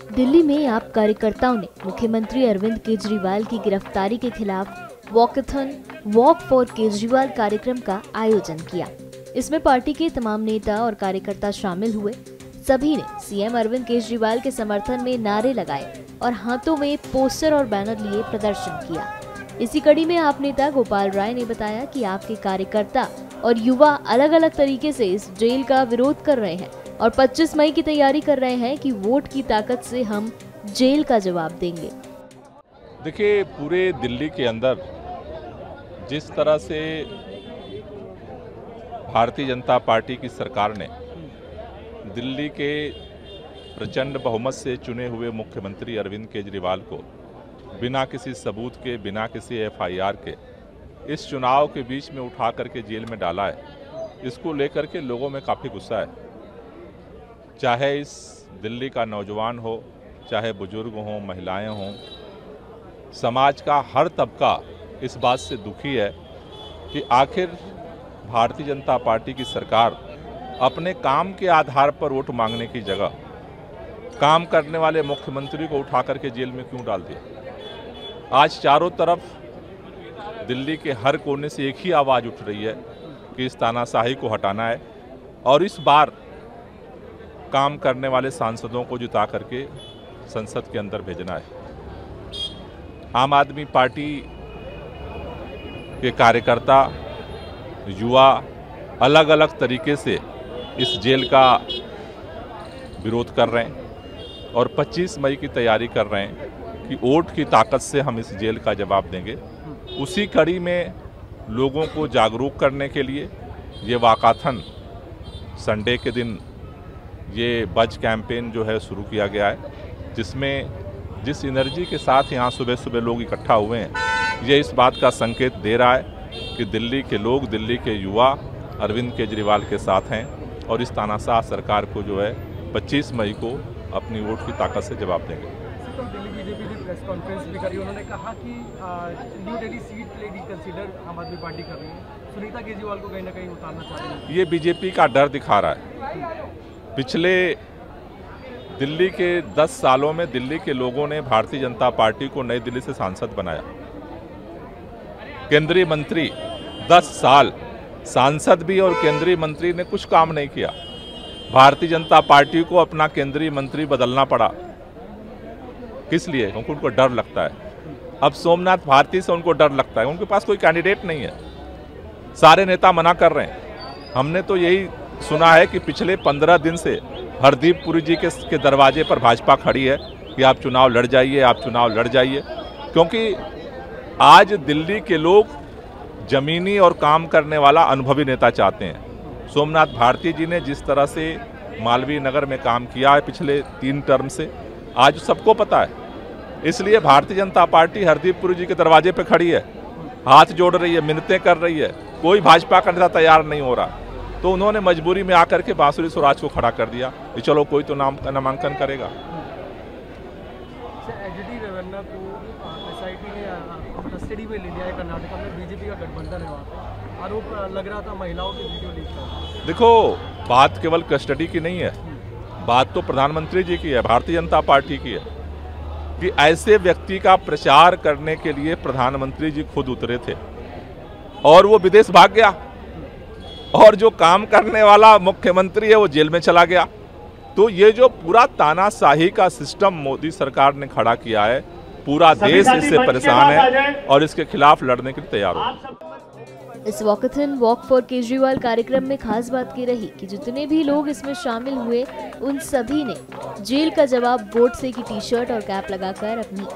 दिल्ली में आप कार्यकर्ताओं ने मुख्यमंत्री अरविंद केजरीवाल की गिरफ्तारी के खिलाफ वॉकथन वॉक फॉर केजरीवाल कार्यक्रम का आयोजन किया। इसमें पार्टी के तमाम नेता और कार्यकर्ता शामिल हुए। सभी ने सीएम अरविंद केजरीवाल के समर्थन में नारे लगाए और हाथों में पोस्टर और बैनर लिए प्रदर्शन किया। इसी कड़ी में आप नेता गोपाल राय ने बताया कि आपके कार्यकर्ता और युवा अलग अलग तरीके से इस जेल का विरोध कर रहे हैं और 25 मई की तैयारी कर रहे हैं कि वोट की ताकत से हम जेल का जवाब देंगे। देखिए, पूरे दिल्ली के अंदर जिस तरह से भारतीय जनता पार्टी की सरकार ने दिल्ली के प्रचंड बहुमत से चुने हुए मुख्यमंत्री अरविंद केजरीवाल को बिना किसी सबूत के, बिना किसी एफआईआर के इस चुनाव के बीच में उठा करके जेल में डाला है, इसको लेकर के लोगों में काफ़ी गुस्सा है। चाहे इस दिल्ली का नौजवान हो, चाहे बुजुर्ग हों, महिलाएं हों, समाज का हर तबका इस बात से दुखी है कि आखिर भारतीय जनता पार्टी की सरकार अपने काम के आधार पर वोट मांगने की जगह काम करने वाले मुख्यमंत्री को उठा करके जेल में क्यों डाल दिया। आज चारों तरफ दिल्ली के हर कोने से एक ही आवाज़ उठ रही है कि इस तानाशाही को हटाना है और इस बार काम करने वाले सांसदों को जिता करके संसद के अंदर भेजना है। आम आदमी पार्टी के कार्यकर्ता, युवा अलग अलग तरीके से इस जेल का विरोध कर रहे हैं और 25 मई की तैयारी कर रहे हैं कि वोट की ताकत से हम इस जेल का जवाब देंगे। उसी कड़ी में लोगों को जागरूक करने के लिए ये वाकाथन संडे के दिन ये बज कैंपेन जो है शुरू किया गया है, जिसमें जिस एनर्जी के साथ यहाँ सुबह सुबह लोग इकट्ठा हुए हैं, ये इस बात का संकेत दे रहा है कि दिल्ली के लोग, दिल्ली के युवा अरविंद केजरीवाल के साथ हैं और इस तानाशाह सरकार को जो है 25 मई को अपनी वोट की ताकत से जवाब देंगे। दिल्ली बीजेपी ने प्रेस कॉन्फ्रेंस भी करी, उन्होंने कहा कि न्यू दिल्ली सीट लेगी कंसीडर आम आदमी पार्टी कर रही है। सुनीता केजरीवाल को कहीं ना कहीं उतारना चाह रहे हैं। ये बीजेपी का डर दिखा रहा है। पिछले दिल्ली के 10 सालों में दिल्ली के लोगों ने भारतीय जनता पार्टी को नई दिल्ली से सांसद बनाया। केंद्रीय मंत्री 10 साल सांसद भी और केंद्रीय मंत्री ने कुछ काम नहीं किया। भारतीय जनता पार्टी को अपना केंद्रीय मंत्री बदलना पड़ा। किस लिए? क्योंकि उनको डर लगता है। अब सोमनाथ भारती से उनको डर लगता है, उनके पास कोई कैंडिडेट नहीं है। सारे नेता मना कर रहे हैं। हमने तो यही सुना है कि पिछले 15 दिन से हरदीप पुरी जी के दरवाजे पर भाजपा खड़ी है कि आप चुनाव लड़ जाइए, आप चुनाव लड़ जाइए, क्योंकि आज दिल्ली के लोग जमीनी और काम करने वाला अनुभवी नेता चाहते हैं। सोमनाथ भारती जी ने जिस तरह से मालवीय नगर में काम किया है पिछले 3 टर्म से, आज सबको पता है। इसलिए भारतीय जनता पार्टी हरदीप पुरी जी के दरवाजे पर खड़ी है, हाथ जोड़ रही है, मिन्नतें कर रही है। कोई भाजपा का नेता तैयार नहीं हो रहा, तो उन्होंने मजबूरी में आकर के बांसुरी स्वराज को खड़ा कर दिया कि चलो कोई तो नामांकन करेगा। कस्टडी में ले लिया है कर्नाटक में, बीजेपी का गठबंधन है, वहाँ पे आरोप लग रहा था महिलाओं की वीडियो लीक का। देखो, बात केवल कस्टडी की नहीं है, बात तो प्रधानमंत्री जी की है, भारतीय जनता पार्टी की है कि ऐसे व्यक्ति का प्रचार करने के लिए प्रधानमंत्री जी खुद उतरे थे और वो विदेश भाग गया और जो काम करने वाला मुख्यमंत्री है वो जेल में चला गया। तो ये जो पूरा तानाशाही का सिस्टम मोदी सरकार ने खड़ा किया है, पूरा देश इससे परेशान है और इसके खिलाफ लड़ने के लिए तैयार हो। इस वॉकथन वॉक फॉर केजरीवाल कार्यक्रम में खास बात की रही कि जितने भी लोग इसमें शामिल हुए, उन सभी ने जेल का जवाब वोट से की टी-शर्ट और कैप लगाकर अपनी